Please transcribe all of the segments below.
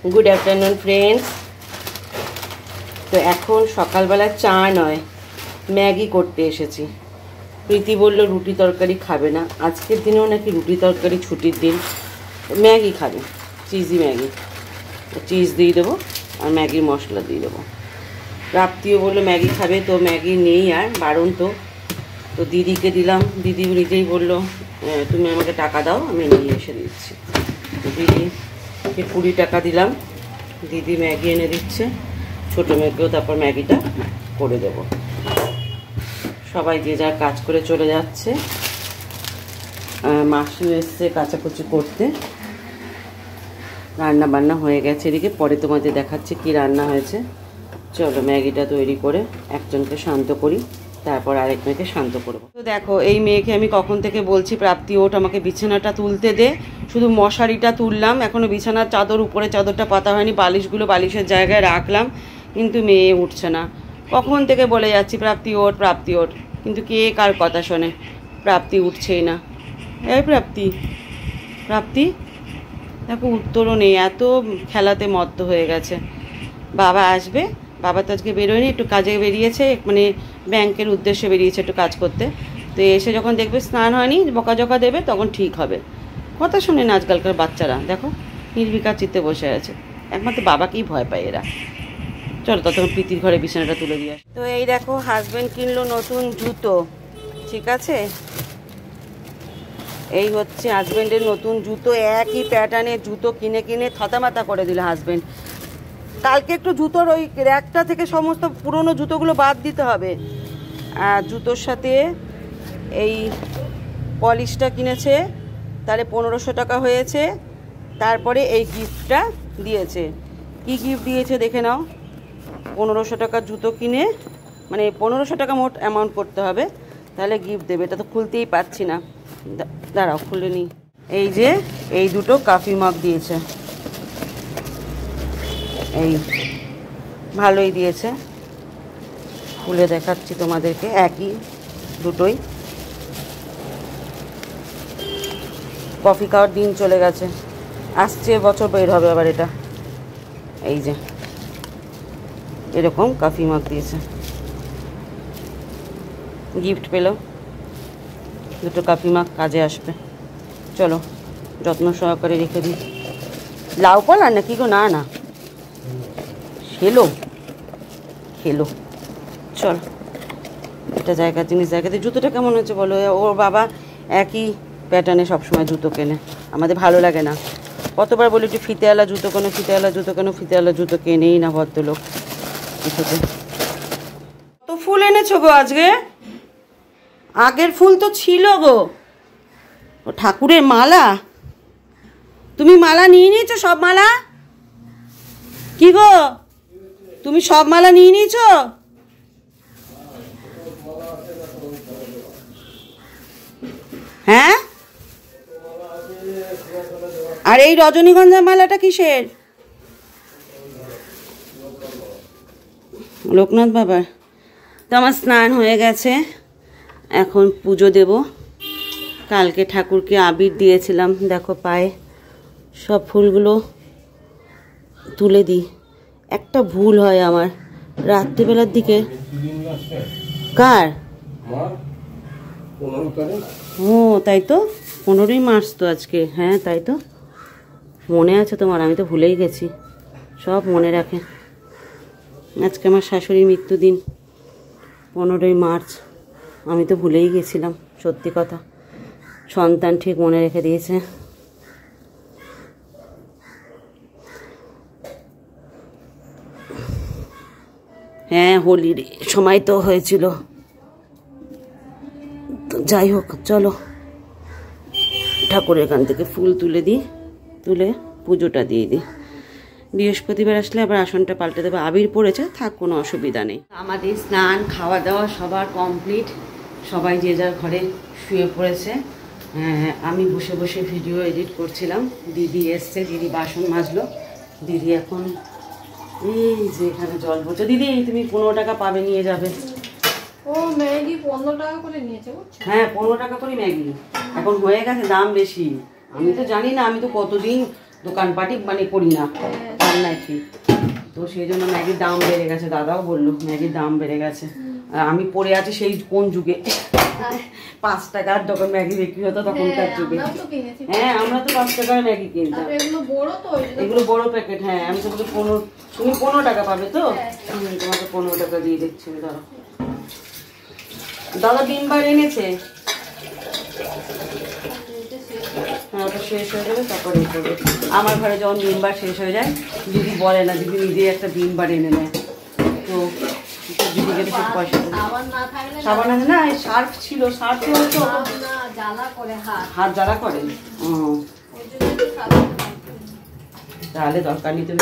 Good afternoon friends. तो এখন সকালবেলা চা নয় ম্যাগি করতে এসেছি। প্রীতি বলল রুটি তরকারি খাবে না, আজকের দিনেও নাকি রুটি তরকারি ছুটির দিন, ম্যাগি খাবে, চিজি ম্যাগি, চিজ দিয়ে দেবো আর ম্যাগির মশলা দিয়ে দেবো। প্রাপ্তিও বললো ম্যাগি খাবে, তো ম্যাগি নেই আর বারণ, তো দিদিকে দিলাম। দিদি নিজেই বললো তুমি আমাকে টাকা দাও, আমি নিয়ে এসে দিচ্ছি। দিদিকে 20 টাকা দিলাম, দিদি ম্যাগি এনে দিচ্ছে, ছোটো মেয়েকেও তারপর ম্যাগিটা করে দেব। সবাই যে যার কাজ করে চলে যাচ্ছে। মাসিও এসছে কাচাকুচি করতে, রান্না বান্না হয়ে গেছে এদিকে, পরে তোমাদের দেখাচ্ছি কি রান্না হয়েছে। চলো ম্যাগিটা তৈরি করে একজনকে শান্ত করি, তারপর আরেক মেয়েকে শান্ত করবো। তো দেখো এই মেয়েকে আমি কখন থেকে বলছি প্রাপ্তি ওঠ, আমাকে বিছানাটা তুলতে দে, শুধু মশারিটা তুললাম, এখনও বিছানার চাদর, উপরে চাদরটা পাতা হয়নি, বালিশগুলো বালিশের জায়গায় রাখলাম, কিন্তু মেয়ে উঠছে না। কখন থেকে বলে যাচ্ছি প্রাপ্তি ওঠ, প্রাপ্তি ওঠ, কিন্তু কে কার কথা শোনে, প্রাপ্তি উঠছেই না। এই প্রাপ্তি, প্রাপ্তি দেখো উত্তরও নেই, এত খেলাতে মত্ত হয়ে গেছে। বাবা আসবে, বাবা তো আজকে বেরোয়নি, একটু কাজে বেরিয়েছে, মানে ব্যাংকের উদ্দেশ্যে বেরিয়েছে একটু কাজ করতে। তো এসে যখন দেখবে স্নান হয়নি, বকাঝকা দেবে, তখন ঠিক হবে। কথা শোনে না আজকালকার বাচ্চারা, দেখো নির্বিকার চিত্তে বসে আছে, একমাত্র বাবাকেই ভয় পায় এরা। চলো ততক্ষণ প্রীতির ঘরে বিছানাটা তুলে দিয়ে আসে। তো এই দেখো হাজব্যান্ড কিনলো নতুন জুতো, ঠিক আছে, এই হচ্ছে হাজব্যান্ডের নতুন জুতো, একই প্যাটার্নের জুতো কিনে কিনে থতামাতা করে দিল হাজব্যান্ড। কালকে একটু জুতোর ওই র্যাকটা থেকে সমস্ত পুরনো জুতোগুলো বাদ দিতে হবে, আর জুতোর সাথে এই পলিশটা কিনেছে, তাহলে 1500 টাকা হয়েছে। তারপরে এই গিফটটা দিয়েছে, কি গিফট দিয়েছে দেখে নাও। 1500 টাকার জুতো কিনে, মানে 1500 টাকা মোট অ্যামাউন্ট করতে হবে, তাহলে গিফট দেবে। এটা তো খুলতেই পারছি না, দাঁড়াও খুলে নিই। এই যে এই দুটো কফি মগ দিয়েছে, এই ভালোই দিয়েছে, খুলে দেখাচ্ছি তোমাদেরকে, একই দুটোই। কফি খাওয়ার দিন চলে গেছে, আসছে বছর বের হবে আবার এটা। এই যে এরকম কফি মগ দিয়েছে, গিফট পেলো দুটো কফি মগ, কাজে আসবে। চলো যত্ন সহকারে রেখে দিই। লাউ ফল আর নাকি গো, না না খেলো খেলো। চল এটা জায়গার জিনিস জায়গাতে। জুতোটা কেমন হচ্ছে বলো? ওর বাবা একই প্যাটার্নে সবসময় জুতো কেনে, আমাদের ভালো লাগে না। কতবার বলি একটু ফিতেওয়ালা জুতো কেন, ফিতেওয়ালা জুতো কেন, ফিতেওয়ালা জুতো কেনেই না ভদ্রলোক। তো ফুল এনেছো গো আজকে? আগের ফুল তো ছিল গো, ও ঠাকুরের মালা। তুমি মালা নিয়ে নিয়েছো সব মালা? কি গো তুমি সব মালা নিয়ে নিয়েছো? হ্যাঁ, আর এই রজনীগন্ধা মালাটা কিসের? লোকনাথ বাবার। তো আমার স্নান হয়ে গেছে, এখন পুজো দেব। কালকে ঠাকুরকে আবির দিয়েছিলাম, দেখো পায়ে সব ফুলগুলো তুলে দিই। একটা ভুল হয় আমার রাত্রিবেলার দিকে। কার? ও তাই তো, 15ই মার্চ তো আজকে। হ্যাঁ তাই তো, মনে আছে তোমার, আমি তো ভুলেই গেছি, সব মনে রাখে। আজকে আমার শাশুড়ির মৃত্যুদিন, 15ই মার্চ, আমি তো ভুলেই গেছিলাম। সত্যি কথা, সন্তান ঠিক মনে রেখে দিয়েছে। হ্যাঁ হোলির সময় তো হয়েছিল। তো যাই হোক, চলো ঠাকুরের এখান থেকে ফুল তুলে দিই, তুলে পুজোটা দিয়ে দিই। বৃহস্পতিবার আসলে আবার আসনটা পাল্টে দেবে। আবির পড়েছে, থাক, কোনো অসুবিধা নেই। আমাদের স্নান খাওয়া দাওয়া সবার কমপ্লিট, সবাই যে যার ঘরে শুয়ে পড়েছে। আমি বসে বসে ভিডিও এডিট করছিলাম। দিদি এসছে, দিদি বাসন মাজলো। দিদি এখন এই যে এখানে জল বলছে। দিদি তুমি 15 টাকা পাবে, নিয়ে যাবে। ও ম্যাগি 15 টাকা করে নিয়েছে? হ্যাঁ 15 টাকা করে ম্যাগি, এখন হয়ে গেছে দাম বেশি। আমি তো জানি না, আমি তো কতদিন দোকানপাটি মানে করি না, রান্নায় ঠিক। তো সেই জন্য ম্যাগির দাম বেড়ে গেছে, দাদাও বললো ম্যাগির দাম বেড়ে গেছে। আর আমি পড়ে আছি সেই কোন যুগে, 5 টাকার দোকান ম্যাগি বিক্রি হতো তখনকার যুগে। হ্যাঁ, আমরা তো 5 টাকার ম্যাগি কিনতাম। এগুলো বড় প্যাকেট। হ্যাঁ, আমি তোমাকে 15 টাকা পাবে তো, তোমাকে 15 টাকা দিয়ে দিচ্ছি। দাদা দাদা ডিমবার এনেছে। হ্যাঁ, ওটা শেষ হয়ে যাবে তারপরে এই করবে। আমার ঘরে যখন ডিমবার শেষ হয়ে যায়, দিদি বলে না, দিদি নিজেই একটা ডিমবার এনে নেয়। তো দিদিকে তো সব পয়সা সাবান আছে না, সার্ফ ছিল, সার্ফে হতো হাত জ্বালা করে। তাহলে দরকার নেই, তুমি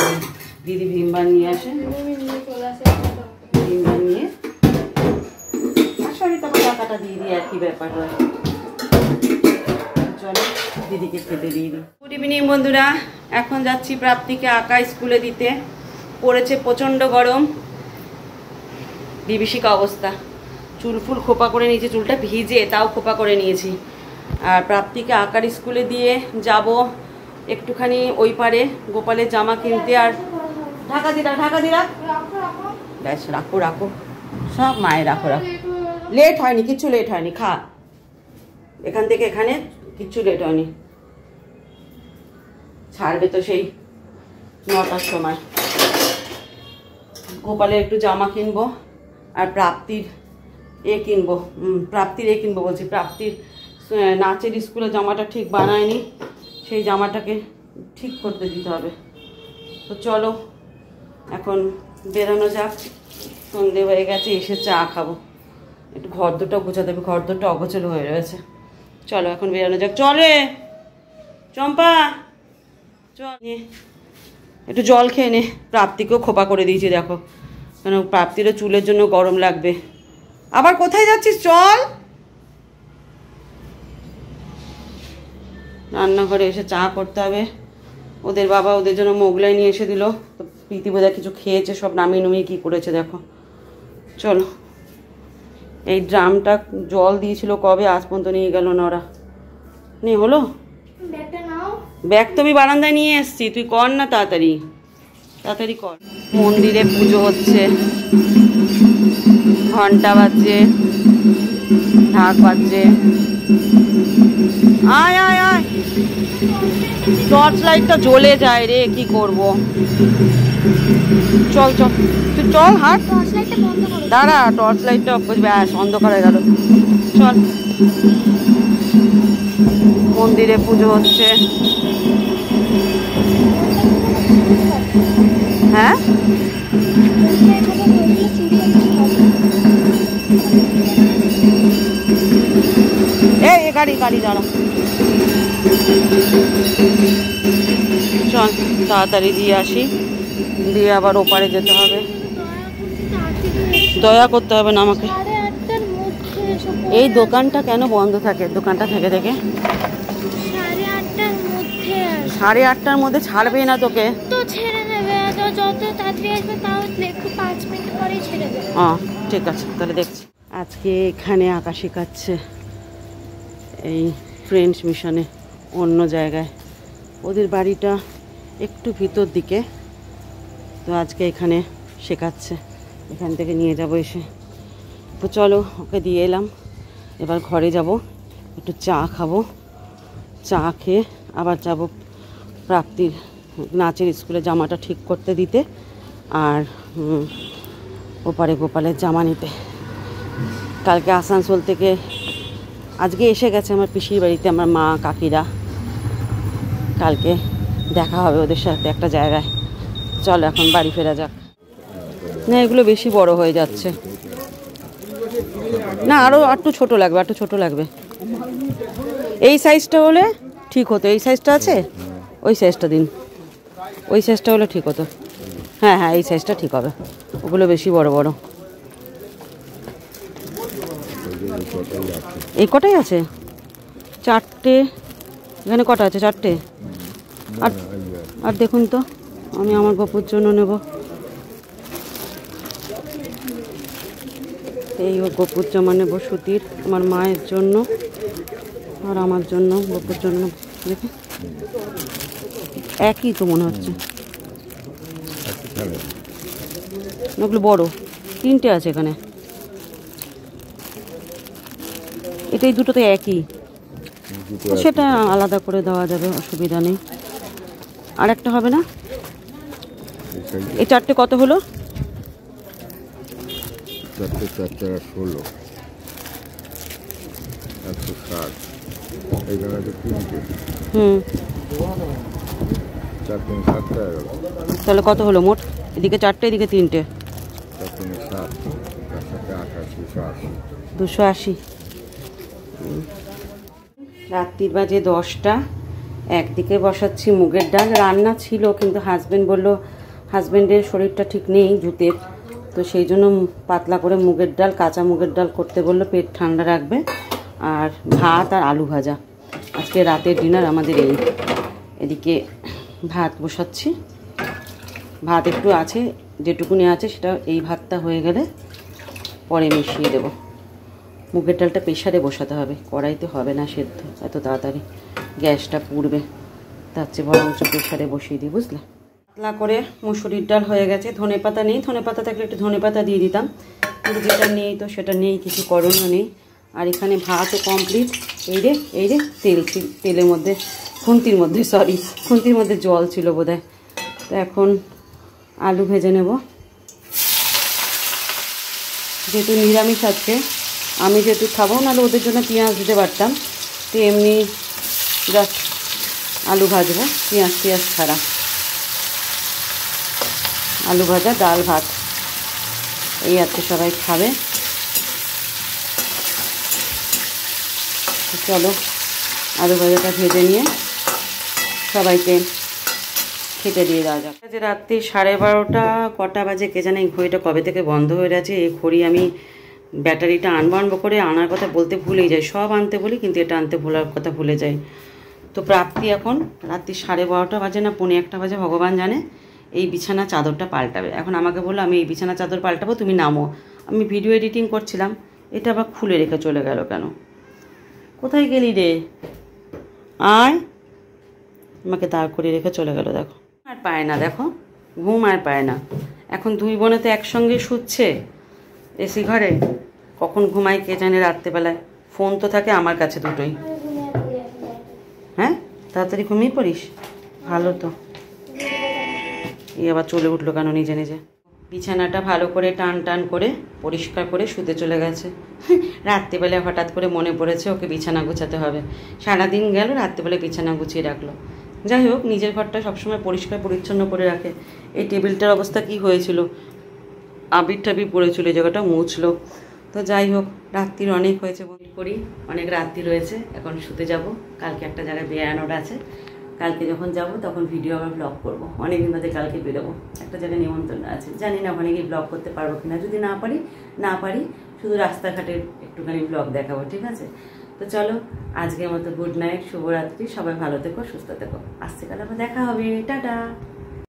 দিদি ভিমবার নিয়ে আসে, ভিমবার নিয়ে আসলে তারপর টাকাটা দিয়ে দিই, একই ব্যাপার হয়। চলো দিদিকে খেতে দিয়ে দিই। গুড ইভিনিং বন্ধুরা, এখন যাচ্ছি প্রাপ্তিকে আঁকা স্কুলে দিতে। পড়েছে প্রচণ্ড গরম, বিভীষিকা অবস্থা। চুল ফুল খোপা করে নিয়েছি, চুলটা ভিজে তাও খোপা করে নিয়েছি। আর প্রাপ্তিকে আঁকার স্কুলে দিয়ে যাব একটুখানি ওই পারে গোপালের জামা কিনতে। আর ঢাকা দিরা ব্যাস, রাখো রাখো সব মায়ের, রাখো রাখো। লেট হয়নি, কিচ্ছু লেট হয়নি, খা। এখান থেকে এখানে কিচ্ছু লেট হয়নি, ছাড়বে তো সেই 9টার সময়। গোপালের একটু জামা কিনবো আর প্রাপ্তির কিনবো, বলছি প্রাপ্তির নাচের স্কুলে জামাটা ঠিক বানায়নি, সেই জামাটাকে ঠিক করতে দিতে হবে। তো চলো এখন বেরোনো যাক, সন্ধে হয়ে গেছে, এসে চা খাবো। একটু ঘর দুটো গোছাতে হবে, ঘর দুটো অগোছালো হয়ে রয়েছে। চলো এখন বেরোনো যাক। চলে চম্পা, চল একটু জল খেয়ে নে। প্রাপ্তিকেও খোপা করে দিয়েছি দেখো, কেন প্রাপ্তিরও চুলের জন্য গরম লাগবে। আবার কোথায় যাচ্ছিস? চল। রান্নাঘরে এসে চা করতে হবে। ওদের বাবা ওদের জন্য মোগলাই নিয়ে এসে দিল, তো প্রীতি বোধহয় কিছু খেয়েছে, সব নামিয়ে নুমিয়ে কী করেছে দেখো। চলো, এই ড্রামটা জল দিয়েছিল কবে, আজ পর্যন্ত নিয়ে গেল না ওরা। নিয়ে হলো ব্যাগ তো আমি বারান্দায় নিয়ে এসছি, তুই কর না তাড়াতাড়ি, তাড়াতাড়ি কর। মন্দিরে পুজো হচ্ছে, ঘন্টা বাজছে, ঢাক বাজছে। আয় আয় আয়, টর্চ লাইটটা জ্বলে যায় রে, কি করব। চল চল, তুই চল, হাট। দাঁড়া, টর্চ লাইটটা অফ করবে, ব্যাস অন্ধকার হয়ে গেল। চল, মন্দিরে পুজো হচ্ছে। হ্যাঁ, এই গাড়ি গাড়ি দাঁড়া। চল তাড়াতাড়ি দিয়ে আসি, দিয়ে আবার ওপারে যেতে হবে। দয়া করতে হবে না আমাকে। এই দোকানটা কেন বন্ধ থাকে? দোকানটা থেকে থেকে 8:30টার মধ্যে ছাড়বে না তোকে তো, ছেড়ে দেবে যত তাড়াতাড়ি আসবে, তাও 5 মিনিট পরেই ছেড়ে দেবে। ঠিক আছে, তাহলে দেখছি। আজকে এখানে আঁকা শেখাচ্ছে, এই ফ্রেন্ডস মিশনে, অন্য জায়গায়। ওদের বাড়িটা একটু ভিতর দিকে, তো আজকে এখানে শেখাচ্ছে, এখান থেকে নিয়ে যাব এসে। তো চলো, ওকে দিয়ে এলাম, এবার ঘরে যাব, একটু চা খাবো, চা খেয়ে আবার যাব প্রাপ্তির নাচের স্কুলে জামাটা ঠিক করতে দিতে, আর ওপারে গোপালের জামা নিতে। কালকে আসানসোল থেকে আজকে এসে গেছে আমার পিসির বাড়িতে আমার মা কাকিরা, কালকে দেখা হবে ওদের সাথে একটা জায়গায়। চলো এখন বাড়ি ফেরা যাক। না, এগুলো বেশি বড় হয়ে যাচ্ছে, না আরও একটু ছোট লাগবে, একটু ছোট লাগবে। এই সাইজটা হলে ঠিক হতো, এই সাইজটা আছে, ওই সাইজটা দিন, ওই সাইজটা হলে ঠিক হতো। হ্যাঁ হ্যাঁ, এই সাইজটা ঠিক হবে, ওগুলো বেশি বড় বড়। এই কটাই আছে? 4টে, এখানে কটা আছে? 4টে। আর দেখুন তো, আমি আমার গপুর জন্য নেব। এই গপুর জামা নেব সুতির, আমার মায়ের জন্য আর আমার জন্য, গপুর জন্য। দেখে একই তো মনে হচ্ছে, ওগুলো বড়, 3টে আছে এখানে। এটাই দুটো তো একই, সেটা আলাদা করে দেওয়া যাবে, অসুবিধা নেই। আর একটা হবে না? এই 4টে কত হলো? 4টে 16, 160। এইখানে আছে 3টে, 4 3 7 টাকা গেল। তাহলে কত হলো মোট? এদিকে 4টে, এদিকে 3টে, 4 3 7, 4 7 28, 280। রাত্রির বাজে 10টা। একদিকে বসাচ্ছি মুগের ডাল, রান্না ছিল কিন্তু হাজবেন্ড বলল, হাজবেন্ডের শরীরটা ঠিক নেই জুতের, তো সেই জন্য পাতলা করে মুগের ডাল, কাঁচা মুগের ডাল করতে বললো, পেট ঠান্ডা রাখবে। আর ভাত আর আলু ভাজা, আজকে রাতের ডিনার আমাদের এই। এদিকে ভাত বসাচ্ছি, ভাত একটু আছে, যেটুকুনি আছে সেটা, এই ভাতটা হয়ে গেলে পরে মিশিয়ে দেব। মুগের ডালটা প্রেশারে বসাতে হবে, কড়াইতে হবে না সেদ্ধ এত তাড়াতাড়ি, গ্যাসটা পুড়বে, তার চেয়ে বরঞ্চ প্রেশারে বসিয়ে দিই, বুঝলে। পাতলা করে মুসুরির ডাল হয়ে গেছে। ধনে পাতা নেই, ধনে পাতা থাকলে একটু ধনে পাতা দিয়ে দিতাম, কিন্তু যেটা নেই তো সেটা নেই, কিছু করণীয় নেই। আর এখানে ভাতও কমপ্লিট। এই রে তেলের মধ্যে, খুন্তির মধ্যে জল ছিল বোধহয়। তো এখন আলু ভেজে নেব, যেহেতু নিরামিষ আছে, আমি যেহেতু খাবো, নাহলে ওদের জন্য পেঁয়াজ দিতে পারতাম, তো এমনি জাস্ট আলু ভাজবো, পেঁয়াজ ছাড়া। আলু ভাজা, ডাল, ভাত, এই আছে, সবাই খাবে। চলো আলু ভাজাটা ভেজে নিয়ে সবাইকে খেতে দিয়ে দেওয়া যাক। যে রাত্রি 12:30, কটা বাজে কে জানে, এই ঘড়িটা কবে থেকে বন্ধ হয়ে গেছে। এই ঘড়ি আমি ব্যাটারিটা আনবো করে আনার কথা বলতে ভুলেই যাই, সব আনতে বলি কিন্তু এটা আনতে ভোলার কথা ভুলে যাই। তো প্রাপ্তি এখন রাত্রি 12:30 বাজে না 1:45 বাজে ভগবান জানে, এই বিছানা চাদরটা পাল্টাবে। এখন আমাকে বললো আমি এই বিছানা চাদর পাল্টাবো, তুমি নামো। আমি ভিডিও এডিটিং করছিলাম, এটা আবার খুলে রেখে চলে গেল কেন? কোথায় গেলি রে? আয়, আমাকে দাঁড় করে রেখে চলে গেল। দেখো আর পায় না, দেখো ঘুম আর পায় না। এখন 2 বোনে তো একসঙ্গে শুচ্ছে এসি ঘরে, কখন ঘুমাই কে জানে রাত্রেবেলায়। ফোন তো থাকে আমার কাছে দুটোই। হ্যাঁ, তাড়াতাড়ি ঘুমিয়ে পড়িস, ভালো তো। এই আবার চলে উঠলো কেন নিজে নিজে? বিছানাটা ভালো করে টান করে পরিষ্কার করে শুতে চলে গেছে। রাত্রিবেলায় হঠাৎ করে মনে পড়েছে ওকে বিছানা গুছাতে হবে। সারাদিন গেল, রাত্রিবেলায় বিছানা গুছিয়ে রাখলো। যাই হোক, নিজের ঘরটা সবসময় পরিষ্কার পরিচ্ছন্ন করে রাখে। এই টেবিলটার অবস্থা কি হয়েছিল, আবির টাবির পড়েছিল, এই জায়গাটা মুছলো। তো যাই হোক, রাত্রির অনেক হয়েছে, করি অনেক রাত্রি রয়েছে, এখন শুতে যাব। কালকে একটা জায়গায় বেড়ানোর আছে, কালকে যখন যাব তখন ভিডিও আবার ব্লগ করব। অনেকদিন বাদে কালকে বেরোবো, একটা জায়গায় নিমন্ত্রণ আছে, জানি না ওখানে গিয়ে ব্লগ করতে পারবো কিনা। যদি না পারি শুধু রাস্তাঘাটের একটুখানি ব্লগ দেখাবো, ঠিক আছে? তো চলো, আজকের মতো গুড নাইট, শুভরাত্রি, সবাই ভালো থেকো, সুস্থ থেকো। আসছে কাল আবার দেখা হবে, টাটা।